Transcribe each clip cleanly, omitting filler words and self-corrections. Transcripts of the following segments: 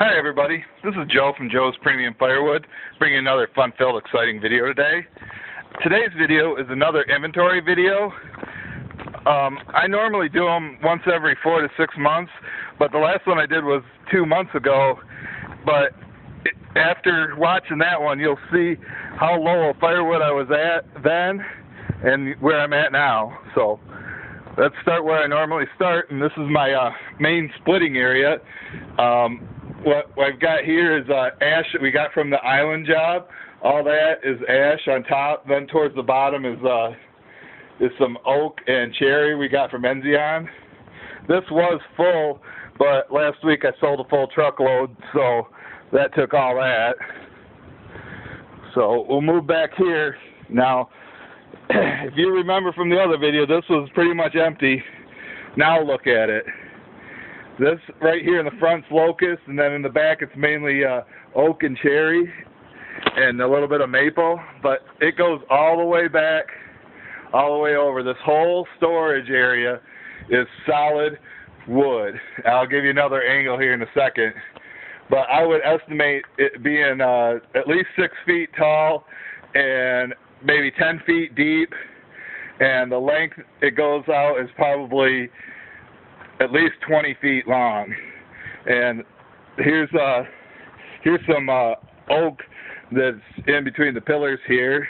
Hi everybody, this is Joe from Joe's Premium Firewood, bringing another fun-filled, exciting video today. Today's video is another inventory video. I normally do them once every 4 to 6 months, but the last one I did was 2 months ago. But after watching that one, you'll see how low of firewood I was at then and where I'm at now. So let's start where I normally start, and this is my main splitting area. What I've got here is ash that we got from the island job. All that is ash on top. Then towards the bottom is some oak and cherry we got from Enzion. This was full, but last week I sold a full truckload, so that took all that. So we'll move back here. Now, if you remember from the other video, this was pretty much empty. Now look at it. This right here in the front's locust, and then in the back it's mainly oak and cherry and a little bit of maple, but it goes all the way back, all the way over. This whole storage area is solid wood. I'll give you another angle here in a second, but I would estimate it being at least 6 feet tall and maybe 10 feet deep, and the length it goes out is probably at least 20 feet long. And here's some oak that's in between the pillars here,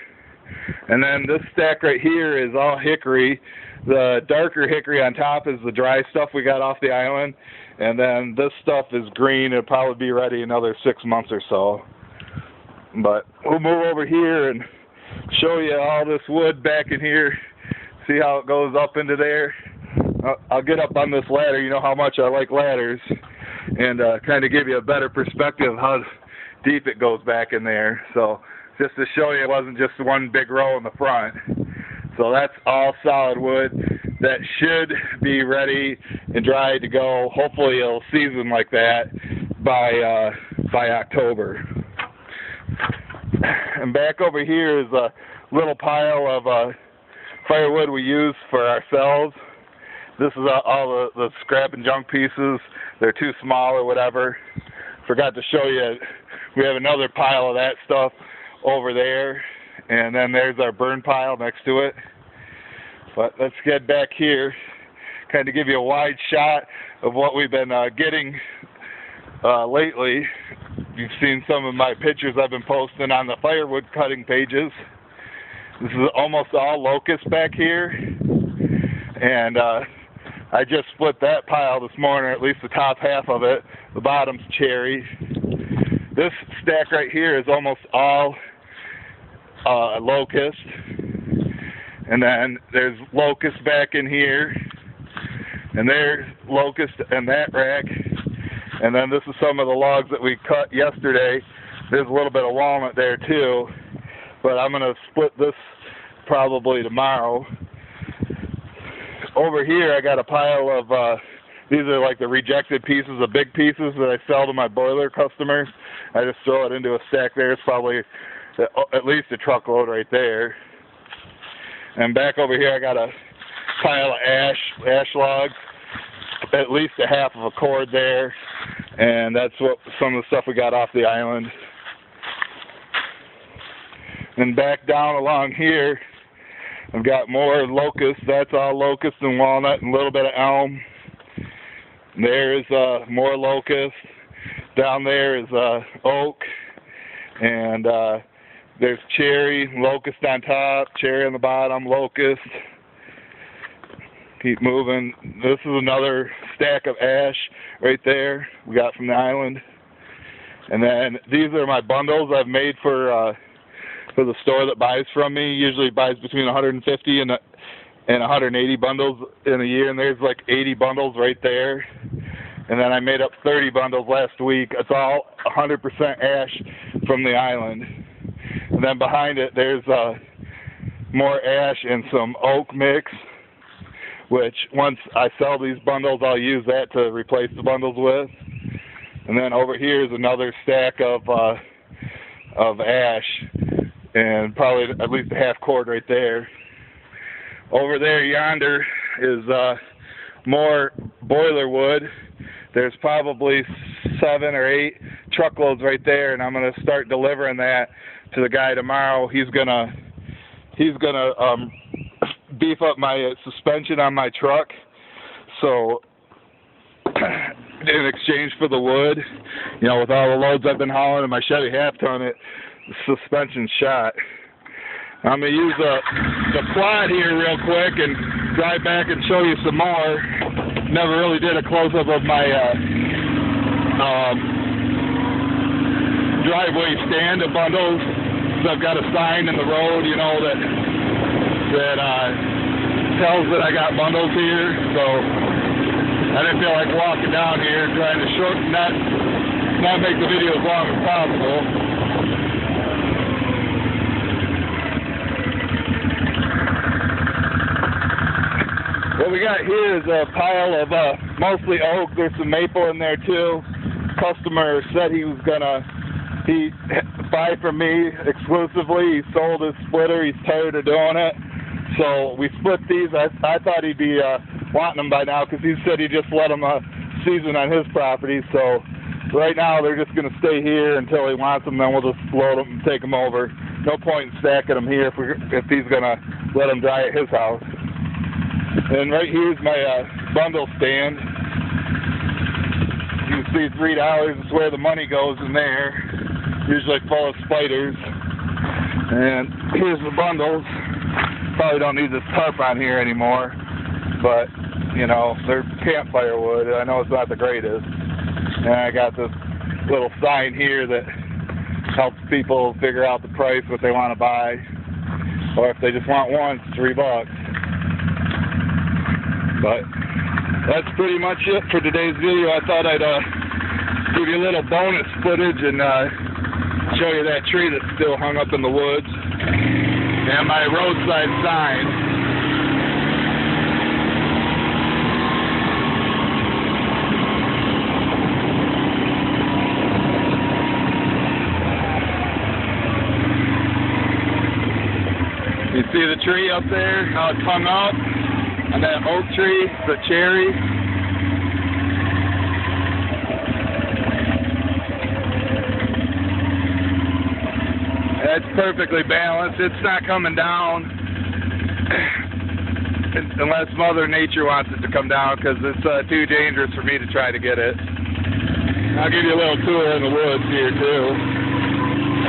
and then this stack right here is all hickory. The darker hickory on top is the dry stuff we got off the island, and then this stuff is green. It'll probably be ready another 6 months or so. But we'll move over here and show you all this wood back in here. See how it goes up into there. I'll get up on this ladder. You know how much I like ladders, and kind of give you a better perspective of how deep it goes back in there. So just to show you, it wasn't just one big row in the front. So that's all solid wood that should be ready and dry to go. Hopefully it'll season like that by October. And back over here is a little pile of firewood we use for ourselves. This is all the scrap and junk pieces. They're too small or whatever. Forgot to show you, we have another pile of that stuff over there. And then there's our burn pile next to it. But let's get back here, kind of give you a wide shot of what we've been getting lately. You've seen some of my pictures I've been posting on the firewood cutting pages. This is almost all locust back here. And I just split that pile this morning, or at least the top half of it. The bottom's cherry. This stack right here is almost all locust. And then there's locust back in here. And there's locust in that rack. And then this is some of the logs that we cut yesterday. There's a little bit of walnut there too. But I'm going to split this probably tomorrow. Over here I got a pile of, these are like the rejected pieces, the big pieces that I sell to my boiler customers. I just throw it into a stack there. It's probably at least a truckload right there. And back over here I got a pile of ash logs, at least a half of a cord there. And that's what some of the stuff we got off the island. And back down along here, I've got more locust. That's all locust and walnut and a little bit of elm. There's more locust. Down there is oak. And there's cherry, locust on top, cherry on the bottom, locust. Keep moving. This is another stack of ash right there we got from the island. And then these are my bundles I've made for the store that buys from me. Usually buys between 150 and 180 bundles in a year, and there's like 80 bundles right there. And then I made up 30 bundles last week. It's all 100% ash from the island. And then behind it there's more ash and some oak mix, which once I sell these bundles I'll use that to replace the bundles with. And then over here is another stack of ash, and probably at least a half cord right there. Over there yonder is more boiler wood. There's probably 7 or 8 truckloads right there, and I'm gonna start delivering that to the guy tomorrow. He's gonna beef up my suspension on my truck, so in exchange for the wood, you know, with all the loads I've been hauling in my Chevy half-ton, the suspension's shot. I'm going to use the quad here real quick and drive back and show you some more. Never really did a close-up of my driveway stand of bundles. So I've got a sign in the road, you know, that tells that I got bundles here. So I didn't feel like walking down here trying to shorten that, not make the video as long as possible. What we got here is a pile of mostly oak. There's some maple in there too. Customer said he buy from me exclusively. He sold his splitter. He's tired of doing it. So we split these. I thought he'd be wanting them by now because he said he just let them season on his property. So right now they're just going to stay here until he wants them. Then we'll just load them and take them over. No point in stacking them here if he's going to let them dry at his house. And right here's my bundle stand. You can see $3 is where the money goes in there. Usually full of spiders. And here's the bundles. Probably don't need this tarp on here anymore, but you know, they're campfire wood. I know it's not the greatest. And I got this little sign here that helps people figure out the price, what they want to buy, or if they just want one, it's $3. But that's pretty much it for today's video. I thought I'd give you a little bonus footage and show you that tree that's still hung up in the woods and my roadside sign. You see the tree up there, how it's hung up? And that oak tree, the cherry. It's perfectly balanced. It's not coming down unless Mother Nature wants it to come down, because it's too dangerous for me to try to get it. I'll give you a little tour in the woods here too.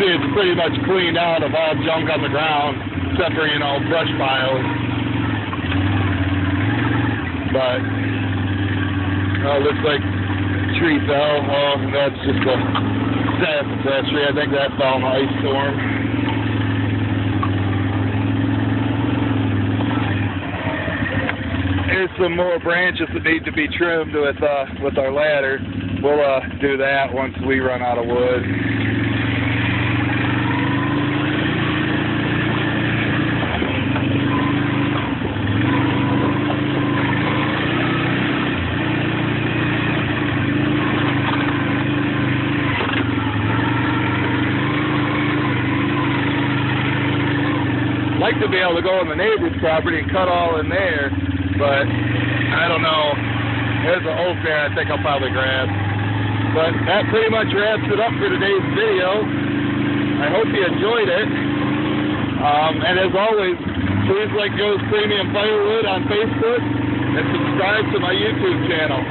See, it's pretty much cleaned out of all junk on the ground, except for, you know, brush piles. But looks like tree fell. Oh, that's just a sassafras tree. I think that fell in an ice storm. There's some more branches that need to be trimmed with our ladder. We'll do that once we run out of wood. Like to be able to go on the neighbor's property and cut all in there, but I don't know. There's an oak there I think I'll probably grab. But that pretty much wraps it up for today's video. I hope you enjoyed it. And as always, please like Joe's Premium Firewood on Facebook and subscribe to my YouTube channel.